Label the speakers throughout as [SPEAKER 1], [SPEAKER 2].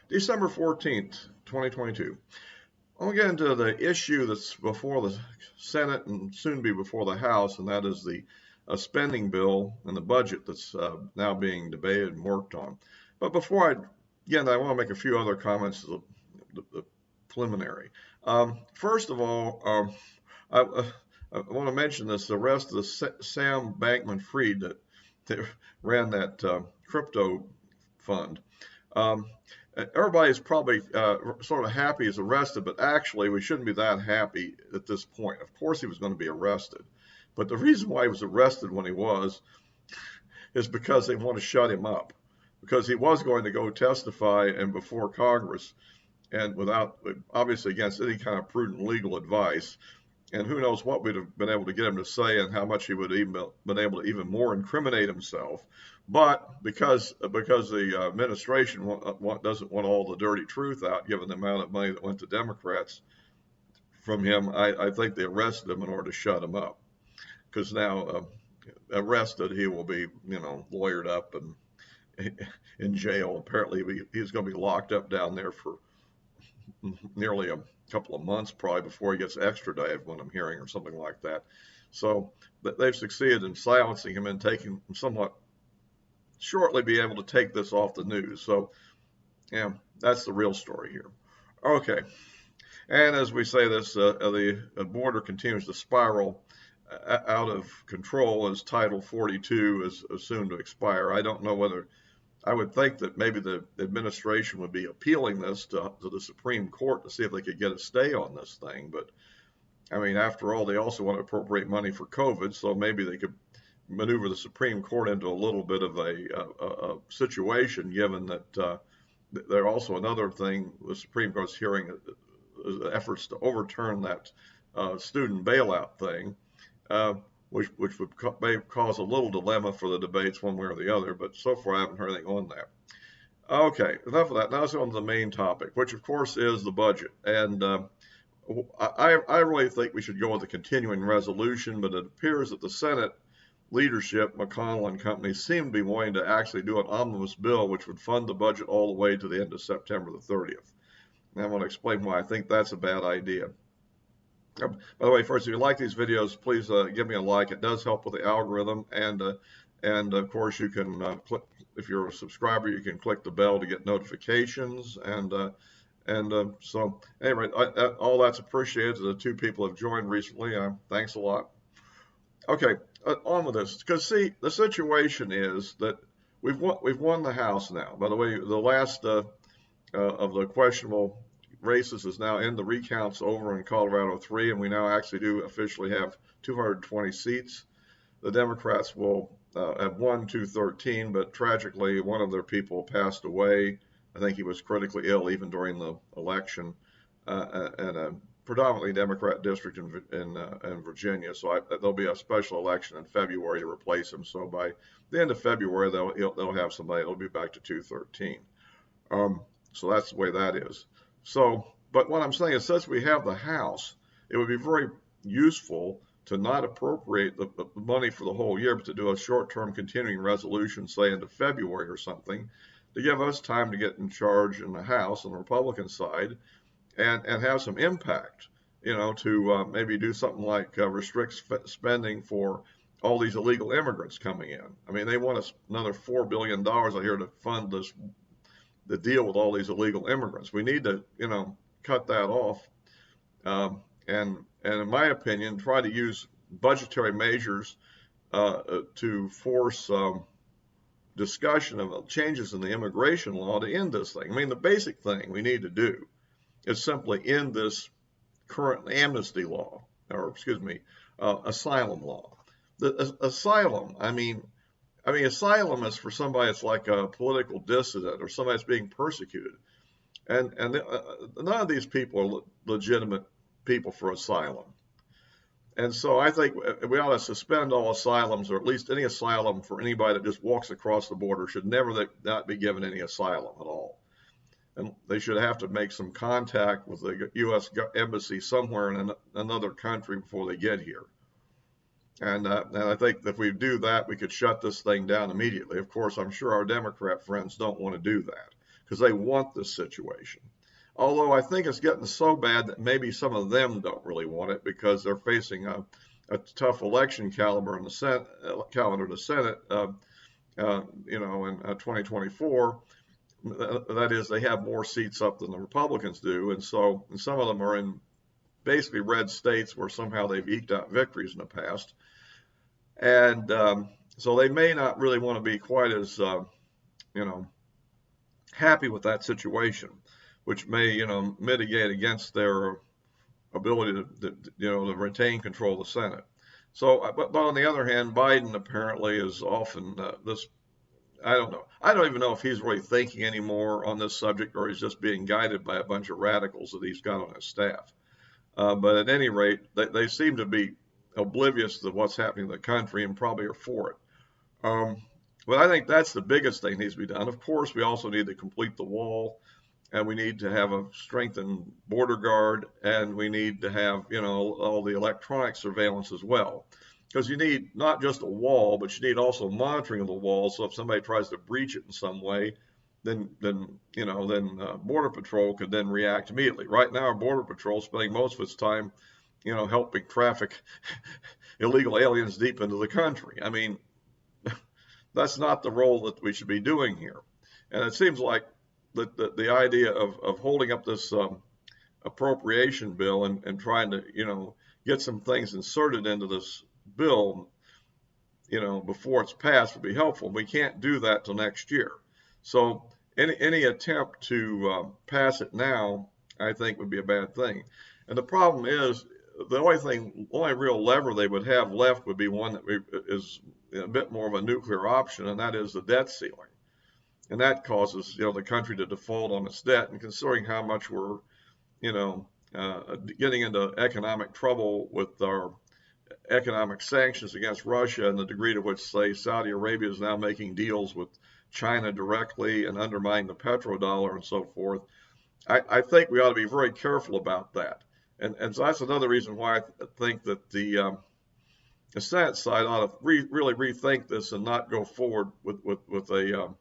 [SPEAKER 1] December 14th, 2022. I'm going to get into the issue that's before the Senate and soon be before the House, and that is the spending bill and the budget that's now being debated and worked on. But before I get I want to make a few other comments, the preliminary. First of all, I want to mention this arrest of Sam Bankman-Fried that ran that crypto fund. Um, Everybody's probably sort of happy he's arrested, but actually we shouldn't be that happy at this point. Of course he was going to be arrested, but the reason why he was arrested when he was is because they want to shut him up, because he was going to go testify and before Congress, and without, obviously against any kind of prudent legal advice. And who knows what we'd have been able to get him to say and how much he would even been able to even more incriminate himself. But because the administration doesn't want all the dirty truth out, given the amount of money that went to Democrats from him, I think they arrested him in order to shut him up. Because now arrested, he will be, lawyered up and in jail. Apparently, he's going to be locked up down there for nearly a couple of months probably before he gets extradited, what I'm hearing, or something like that. So they've succeeded in silencing him and taking somewhat shortly be able to take this off the news. So yeah, that's the real story here. Okay, and as we say this, the border continues to spiral out of control as Title 42 is soon to expire. I don't know whether, I would think that maybe the administration would be appealing this to the Supreme Court to see if they could get a stay on this thing. But I mean, after all, they also want to appropriate money for COVID, so maybe they could maneuver the Supreme Court into a little bit of a situation, given that they're also another thing the Supreme Court's hearing efforts to overturn that student bailout thing. Which would may cause a little dilemma for the debates one way or the other, but so far I haven't heard anything on that. Okay, enough of that. Now let's go on to the main topic, which of course is the budget. And I really think we should go with a continuing resolution, but it appears that the Senate leadership, McConnell and company, seem to be wanting to actually do an omnibus bill, which would fund the budget all the way to the end of September the 30th. And I want to explain why I think that's a bad idea. By the way, first, if you like these videos, please give me a like. It does help with the algorithm, and of course, you can click. If you're a subscriber, you can click the bell to get notifications. So anyway, all that's appreciated. The 2 people have joined recently. Thanks a lot. Okay, on with this. Because see, the situation is that we've won the House now. By the way, the last of the questionable races is now in the recounts over in Colorado 3, and we now actually do officially have 220 seats. The Democrats will have won 213, but tragically one of their people passed away. I think he was critically ill even during the election, and a predominantly Democrat district in Virginia. So there'll be a special election in February to replace him. So by the end of February, they'll have somebody. It'll be back to 213. So that's the way that is. So, but what I'm saying is, since we have the House, it would be very useful to not appropriate the money for the whole year, but to do a short-term continuing resolution, say into February or something, to give us time to get in charge in the House on the Republican side and have some impact, to maybe do something like restrict spending for all these illegal immigrants coming in. I mean, they want another $4 billion out here to fund this, the deal with all these illegal immigrants. We need to, cut that off, and in my opinion, try to use budgetary measures to force discussion of changes in the immigration law to end this thing. I mean, the basic thing we need to do is simply end this current amnesty law, or excuse me, asylum law. The asylum, I mean, asylum is for somebody that's like a political dissident or somebody that's being persecuted. And none of these people are legitimate people for asylum. And so I think we ought to suspend all asylums, or at least any asylum for anybody that just walks across the border should never not be given any asylum at all. And they should have to make some contact with the U.S. embassy somewhere in another country before they get here. And I think if we do that, we could shut this thing down immediately. Of course, I'm sure our Democrat friends don't want to do that. because they want this situation. Although I think it's getting so bad that maybe some of them don't really want it because they're facing a tough election calendar in the Senate, in 2024. That is, they have more seats up than the Republicans do, and some of them are in basically red states where somehow they've eked out victories in the past, and so they may not really want to be quite as happy with that situation, which may mitigate against their ability to retain control of the Senate. So, but on the other hand, Biden apparently is often this. I don't know. I don't even know if he's really thinking anymore on this subject, or he's just being guided by a bunch of radicals that he's got on his staff. But at any rate, they seem to be oblivious to what's happening in the country and probably are for it. But I think that's the biggest thing that needs to be done. Of course, we also need to complete the wall, and we need to have a strengthened border guard, and we need to have all the electronic surveillance as well. Because you need not just a wall, but you need also monitoring of the wall. So if somebody tries to breach it in some way, then Border Patrol could then react immediately. Right now, our Border Patrol is spending most of its time, helping traffic illegal aliens deep into the country. I mean, that's not the role that we should be doing here. And it seems like the idea of holding up this appropriation bill and trying to get some things inserted into this bill, before it's passed would be helpful. We can't do that till next year. So any attempt to pass it now, I think, would be a bad thing. And the problem is, the only real lever they would have left would be one that is a bit more of a nuclear option, and that is the debt ceiling. And that causes the country to default on its debt. And considering how much we're getting into economic trouble with our economic sanctions against Russia and the degree to which, say, Saudi Arabia is now making deals with China directly and undermining the petrodollar and so forth, I think we ought to be very careful about that. And so that's another reason why I think that the Senate side ought to really rethink this and not go forward with a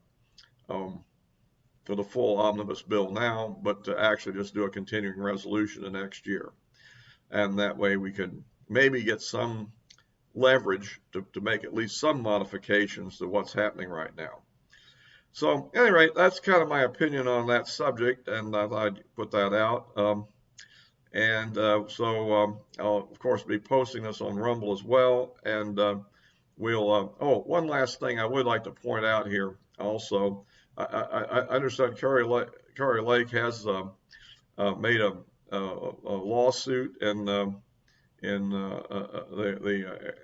[SPEAKER 1] for the full omnibus bill now, but to actually just do a continuing resolution the next year. And that way we can maybe get some leverage to make at least some modifications to what's happening right now. So at any rate, that's kind of my opinion on that subject, and I thought I'd put that out. I'll, of course, be posting this on Rumble as well. And one last thing I would like to point out here also. I understand Kari Lake has made a lawsuit in the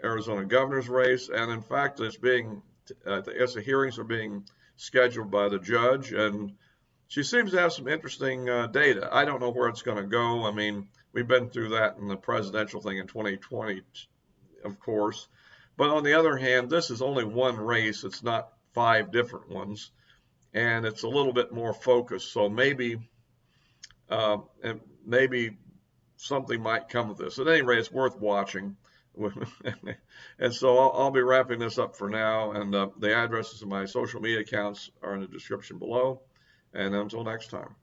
[SPEAKER 1] Arizona governor's race, and in fact, the hearings are being scheduled by the judge, and she seems to have some interesting data. I don't know where it's going to go. I mean, we've been through that in the presidential thing in 2020, of course. But on the other hand, this is only one race. It's not 5 different ones, and it's a little bit more focused. So maybe something might come of this. At any rate, it's worth watching. And so I'll be wrapping this up for now. And the addresses of my social media accounts are in the description below. And until next time.